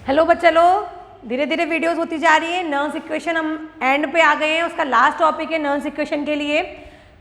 Hello बच्चा लोग, धीरे धीरे वीडियोस होती जा रही है। नर्व्स इक्वेशन हम एंड पे आ गए हैं, उसका लास्ट टॉपिक है नर्व्स इक्वेशन के लिए।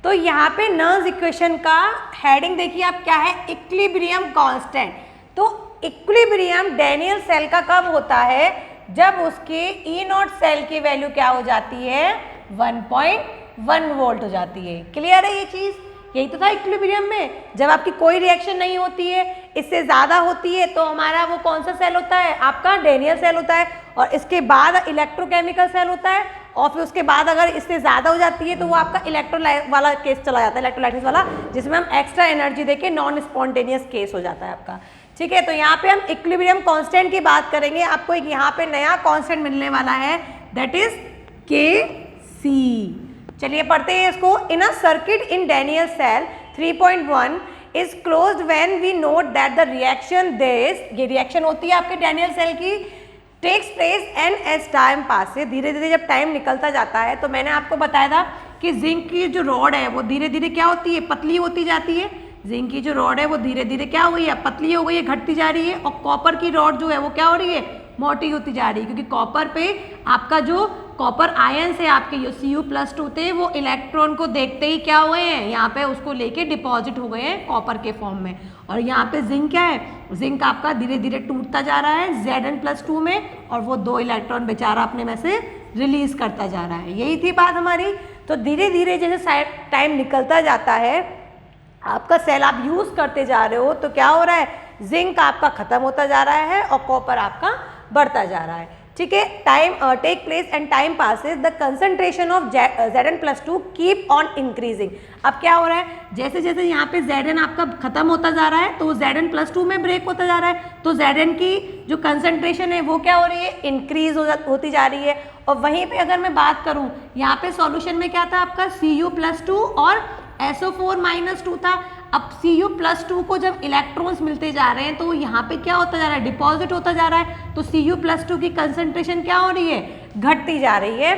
तो यहाँ पे नर्व्स इक्वेशन का हेडिंग देखिए आप क्या है, इक्विलिब्रियम कांस्टेंट। तो इक्विलिब्रियम डैनियल सेल का कब होता है? जब उसके ई नॉट सेल की वैल्यू क्या हो जाती है, 1.1 वोल्ट हो जाती है। क्लियर है ये चीज़? यही तो था इक्विलिब्रियम में, जब आपकी कोई रिएक्शन नहीं होती है, इससे ज़्यादा होती है तो हमारा वो कौन सा सेल होता है, आपका डैनियल सेल होता है। और इसके बाद इलेक्ट्रोकेमिकल सेल होता है, और फिर उसके बाद अगर इससे ज़्यादा हो जाती है तो वो आपका इलेक्ट्रोलाइट वाला केस चला जाता है, इलेक्ट्रोलाइटिस वाला, जिसमें हम एक्स्ट्रा एनर्जी देके नॉन स्पॉन्टेनियस केस हो जाता है आपका। ठीक है, तो यहाँ पे हम इक्विलिब्रियम कांस्टेंट की बात करेंगे। आपको एक यहाँ पे नया कांस्टेंट मिलने वाला है, दैट इज Kc। चलिए पढ़ते हैं इसको। In a circuit in Daniell cell 3.1 is closed when we note that the reaction this, ये रिएक्शन होती है आपके डैनियल सेल की, takes place and as time pass. धीरे धीरे जब टाइम निकलता जाता है, तो मैंने आपको बताया था कि जिंक की जो रॉड है वो धीरे धीरे क्या होती है, पतली होती जाती है। जिंक की जो रॉड है वो धीरे धीरे क्या हो गई है, पतली हो गई है, घटती जा रही है। और कॉपर की रॉड जो है वो क्या हो रही है, मोटी होती जा रही है, क्योंकि कॉपर पे आपका जो कॉपर आयन से आपके जो Cu+2 थे वो इलेक्ट्रॉन को देखते ही क्या हुए हैं, यहाँ पे उसको लेके डिपॉजिट हो गए हैं कॉपर के फॉर्म में। और यहाँ पे जिंक क्या है, जिंक आपका धीरे धीरे टूटता जा रहा है Zn+2 में, और वो 2 इलेक्ट्रॉन बेचारा अपने में से रिलीज करता जा रहा है। यही थी बात हमारी। तो धीरे धीरे जैसे टाइम निकलता जाता है, आपका सेल आप यूज करते जा रहे हो, तो क्या हो रहा है, जिंक आपका खत्म होता जा रहा है और कॉपर आपका बढ़ता जा रहा है। ठीक है, time take place and time passes, the concentration of Zn+2 keep on increasing. अब क्या हो रहा है, जैसे जैसे यहाँ पे Zn आपका खत्म होता जा रहा है, तो वो Zn+2 में ब्रेक होता जा रहा है, तो Zn की जो कंसंट्रेशन है वो क्या हो रही है, इंक्रीज होती जा रही है। और वहीं पे अगर मैं बात करूँ, यहाँ पे सॉल्यूशन में क्या था आपका, Cu+2 और SO4-2 था। अब Cu+2 को जब इलेक्ट्रॉन्स मिलते जा रहे हैं, तो यहाँ पे क्या होता जा रहा है, डिपॉजिट होता जा रहा है। तो Cu+2 की कंसंट्रेशन क्या हो रही है, घटती जा रही है।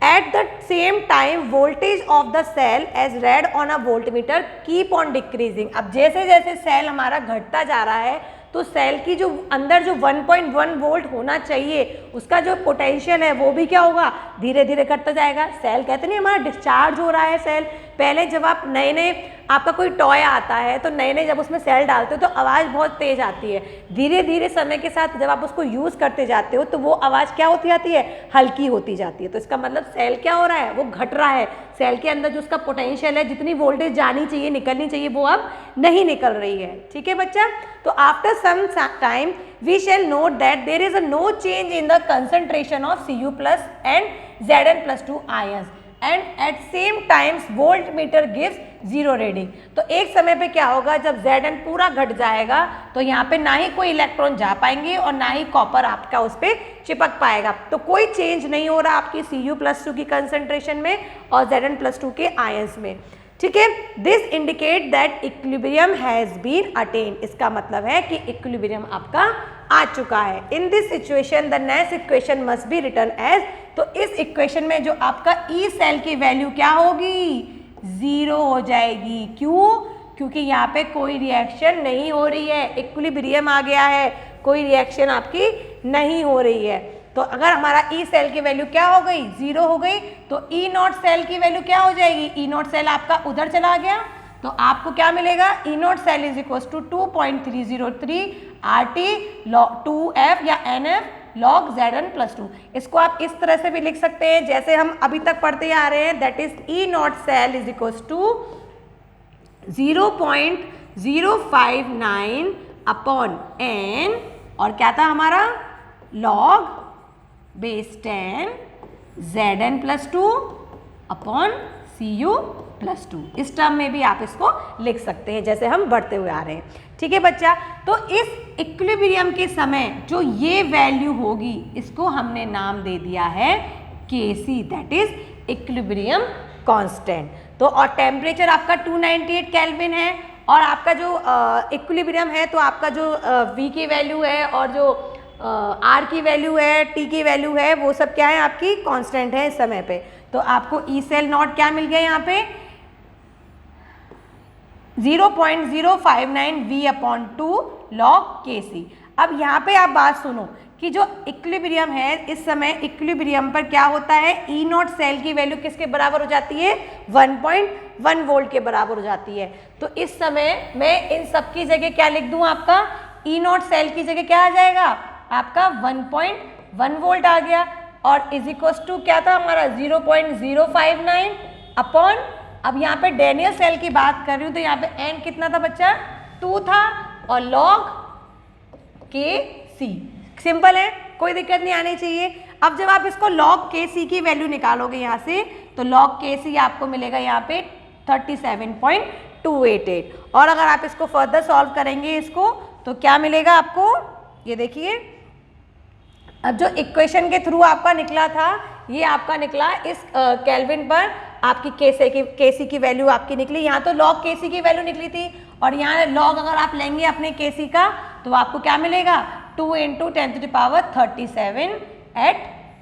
At the same time voltage of the cell as read on a voltmeter keep on decreasing. अब जैसे जैसे सेल हमारा घटता जा रहा है, तो सेल की जो अंदर जो 1.1 वोल्ट होना चाहिए, उसका जो पोटेंशियल है वो भी क्या होगा, धीरे धीरे घटता जाएगा। सेल कहते नहीं हमारा डिस्चार्ज हो रहा है सेल। पहले जब आप नए नए आपका कोई टॉय आता है, तो नए नए जब उसमें सेल डालते हो तो आवाज़ बहुत तेज आती है। धीरे धीरे समय के साथ जब आप उसको यूज़ करते जाते हो, तो वो आवाज़ क्या होती जाती है, हल्की होती जाती है। तो इसका मतलब सेल क्या हो रहा है, वो घट रहा है। सेल के अंदर जो उसका पोटेंशियल है, जितनी वोल्टेज जानी चाहिए, निकलनी चाहिए, वो अब नहीं निकल रही है। ठीक है बच्चा, तो after some time we shall note that there is no change in the concentration of Cu+ and Zn+2 ions and at same times volt meter gives 0 reading. तो एक समय पे क्या होगा, जब Zn पूरा घट जाएगा, तो यहाँ पे ना ही कोई इलेक्ट्रॉन जा पाएंगे और ना ही कॉपर आपका उस पर चिपक पाएगा। तो कोई चेंज नहीं हो रहा आपकी Cu+2 की कंसंट्रेशन में और Zn+2 के आयंस में। ठीक है, this indicate that equilibrium has been attained. इसका मतलब है कि इक्विलिब्रियम आपका आ चुका है। In this situation the next equation must be written as, तो इस इक्वेशन में जो आपका ई सेल की वैल्यू क्या होगी, 0 हो जाएगी। क्यों? क्योंकि यहाँ पे कोई रिएक्शन नहीं हो रही है, इक्विलिब्रियम आ गया है, कोई रिएक्शन आपकी नहीं हो रही है। तो अगर हमारा ई सेल की वैल्यू क्या हो गई, 0 हो गई, तो ई नॉट सेल की वैल्यू क्या हो जाएगी, ई नॉट सेल आपका उधर चला गया, तो आपको क्या मिलेगा, E naught cell is equal to 2.303 RT log 2F या NF log Zn+2। इसको आप इस तरह से भी लिख सकते हैं जैसे हम अभी तक पढ़ते आ रहे हैं, that is E naught cell is equal to 0.059 upon N, और क्या था हमारा, log base 10 Zn+2 upon Cu+2। इस टर्म में भी आप इसको लिख सकते हैं जैसे हम बढ़ते हुए आ रहे हैं। ठीक है बच्चा, तो इस इक्विलिब्रियम के समय जो ये वैल्यू होगी, इसको हमने नाम दे दिया है Kc, that is equilibrium constant. तो और टेम्परेचर आपका 298 केल्विन है, और आपका जो इक्विलिब्रियम है, तो आपका जो V की वैल्यू है और जो R की वैल्यू है, T की वैल्यू है, वो सब क्या है आपकी कांस्टेंट है इस समय पे। तो आपको ई सेल नॉट क्या मिल गया यहाँ पे, 0.059 V/2 log Kc। अब यहाँ पे आप बात सुनो कि जो इक्विलिब्रियम है, इस समय इक्विलिब्रियम पर क्या होता है, ई नॉट सेल की वैल्यू किसके बराबर हो जाती है, 1.1 वोल्ट के बराबर हो जाती है। तो इस समय मैं इन सब की जगह क्या लिख दूं, आपका ई नॉट सेल की जगह क्या आ जाएगा, आपका 1.1 वोल्ट आ गया, और इज इक्वल्स टू क्या था हमारा 0.059 अपॉन, अब यहाँ पे डैनियल सेल की बात कर रही हूँ तो यहाँ पे एन कितना था बच्चा, 2 था, और लॉग Kc। सिंपल है, कोई दिक्कत नहीं आनी चाहिए। अब जब आप इसको log Kc की वैल्यू निकालोगे यहाँ से, तो log Kc आपको मिलेगा यहाँ पे 37.288, और अगर आप इसको फर्दर सॉल्व करेंगे इसको, तो क्या मिलेगा आपको, ये देखिए, अब जो इक्वेशन के थ्रू आपका निकला था, ये आपका निकला इस केल्विन पर आपकी Kc की वैल्यू आपकी निकली, यहाँ तो log Kc की वैल्यू निकली थी, और यहाँ log अगर आप लेंगे अपने Kc का, तो आपको क्या मिलेगा, 2 × 10⁻37 एट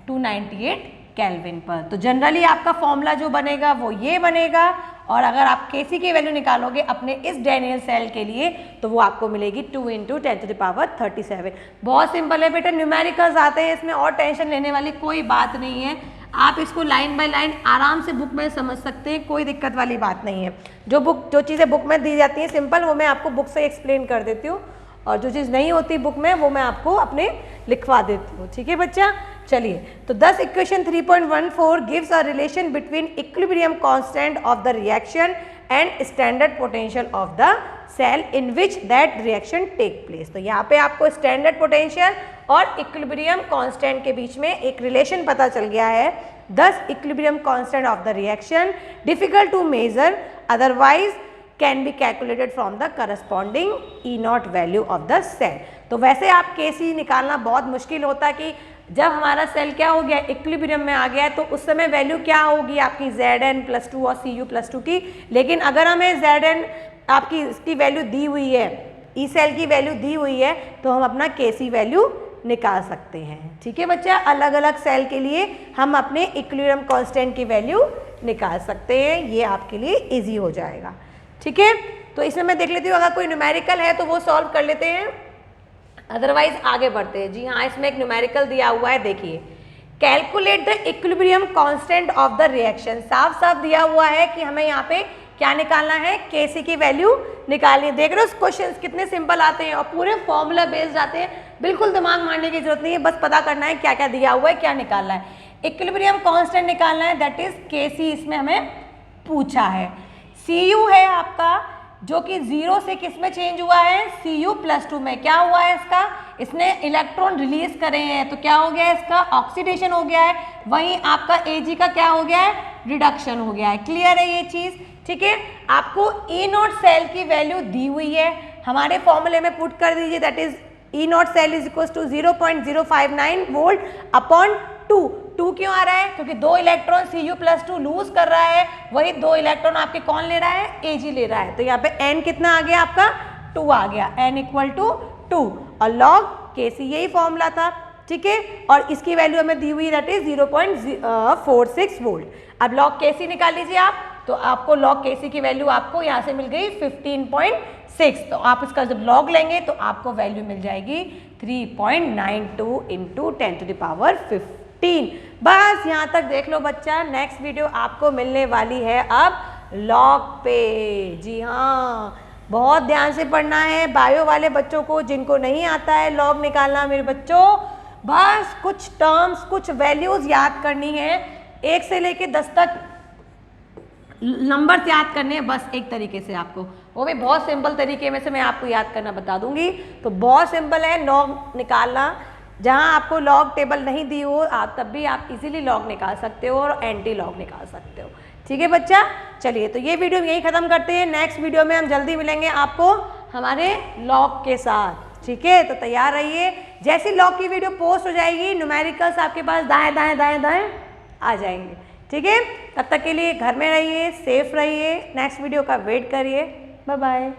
298 केल्विन पर। तो जनरली आपका फॉर्मूला जो बनेगा वो ये बनेगा, और अगर आप Kc की वैल्यू निकालोगे अपने इस डैनियल सेल के लिए, तो वो आपको मिलेगी 2 × 10⁻37। बहुत सिंपल है बेटा, न्यूमेरिकल्स आते हैं इसमें, और टेंशन लेने वाली कोई बात नहीं है। आप इसको लाइन बाय लाइन आराम से बुक में समझ सकते हैं, कोई दिक्कत वाली बात नहीं है। जो चीज़ें बुक में दी जाती हैं सिंपल, वो मैं आपको बुक से एक्सप्लेन कर देती हूँ, और जो चीज़ नहीं होती बुक में वो मैं आपको अपने लिखवा देती हूँ, ठीक है बच्चा। चलिए, तो this equation 3.14 gives a relation between equilibrium constant of the reaction and standard potential of the cell in which that reaction take place. तो यहाँ पे आपको स्टैंडर्ड पोटेंशियल और इक्विलिब्रियम कांस्टेंट के बीच में एक रिलेशन पता चल गया है। This equilibrium constant of the reaction difficult to measure, otherwise can be calculated from the corresponding E naught value of the cell. तो वैसे आप Kc निकालना बहुत मुश्किल होता है कि जब हमारा सेल क्या हो गया, इक्विलिब्रियम में आ गया है, तो उस समय वैल्यू क्या होगी आपकी Zn+2 और Cu+2 की। लेकिन अगर हमें Zn आपकी इसकी वैल्यू दी हुई है, ई सेल की वैल्यू दी हुई है, तो हम अपना Kc वैल्यू निकाल सकते हैं, ठीक है बच्चा। अलग अलग सेल के लिए हम अपने इक्विलिब्रियम कांस्टेंट की वैल्यू निकाल सकते हैं, ये आपके लिए ईजी हो जाएगा, ठीक है। तो इसमें मैं देख लेती हूँ, अगर कोई न्यूमेरिकल है तो वो सॉल्व कर लेते हैं, अदरवाइज आगे बढ़ते हैं। जी हाँ, इसमें एक न्यूमेरिकल दिया हुआ है, देखिए, calculate the equilibrium constant of the reaction. साफ साफ दिया हुआ है कि हमें यहाँ पे क्या निकालना है, Kc की वैल्यू निकालनी है। देख रहे हो क्वेश्चन कितने सिंपल आते हैं और पूरे फॉर्मूला बेस्ड आते हैं, बिल्कुल दिमाग मारने की जरूरत नहीं है, बस पता करना है क्या क्या दिया हुआ है, क्या निकालना है। इक्विलिब्रियम कांस्टेंट निकालना है, दैट इज Kc इसमें हमें पूछा है। Cu है आपका, जो कि 0 से किस में चेंज हुआ है, Cu+2 में। क्या हुआ है इसका, इसने इलेक्ट्रॉन रिलीज करे हैं, तो क्या हो गया है इसका, ऑक्सीडेशन हो गया है। वहीं आपका Ag का क्या हो गया है, रिडक्शन हो गया है। क्लियर है ये चीज़, ठीक है। आपको ई नॉट सेल की वैल्यू दी हुई है, हमारे फॉर्मूले में पुट कर दीजिए, that is E naught cell is equal to 0.059 volt upon 2 क्यों आ रहा है, क्योंकि 2 इलेक्ट्रॉन Cu+2 लूज कर रहा है, वही 2 इलेक्ट्रॉन आपके कौन ले रहा है, Ag ले रहा है। तो यहाँ पे n कितना आ गया आपका, 2 आ गया, n = 2, और log Kc यही फॉर्मूला था, ठीक है। और इसकी वैल्यू हमें दी हुई, दैट इज 0.46 वोल्ट। अब log Kc निकाल लीजिए आप, तो आपको log Kc की वैल्यू आपको यहाँ से मिल गई 15.6। तो आप इसका जब log लेंगे तो आपको वैल्यू मिल जाएगी 3.92 × 10⁻15। बस यहाँ तक देख लो बच्चा। नेक्स्ट वीडियो आपको मिलने वाली है अब log पे। जी हाँ, बहुत ध्यान से पढ़ना है बायो वाले बच्चों को, जिनको नहीं आता है log निकालना मेरे बच्चों, बस कुछ टर्म्स, कुछ वैल्यूज याद करनी है, 1 से लेके 10 तक नंबर याद करने हैं, बस एक तरीके से आपको, वो भी बहुत सिंपल तरीके में से मैं आपको याद करना बता दूंगी। तो बहुत सिंपल है log निकालना, जहां आपको log टेबल नहीं दी हो आप तब भी आप इजीली log निकाल सकते हो और एंटी log निकाल सकते हो, ठीक है बच्चा। चलिए, तो ये वीडियो यहीं ख़त्म करते हैं, नेक्स्ट वीडियो में हम जल्दी मिलेंगे आपको हमारे log के साथ, ठीक है। तो तैयार रहिए, जैसी log की वीडियो पोस्ट हो जाएगी न्यूमेरिकल्स आपके पास दाएँ दाएँ दाएँ दाएँ आ जाएंगे, ठीक है। तब तक के लिए घर में रहिए, सेफ रहिए, नेक्स्ट वीडियो का वेट करिए, बाय बाय।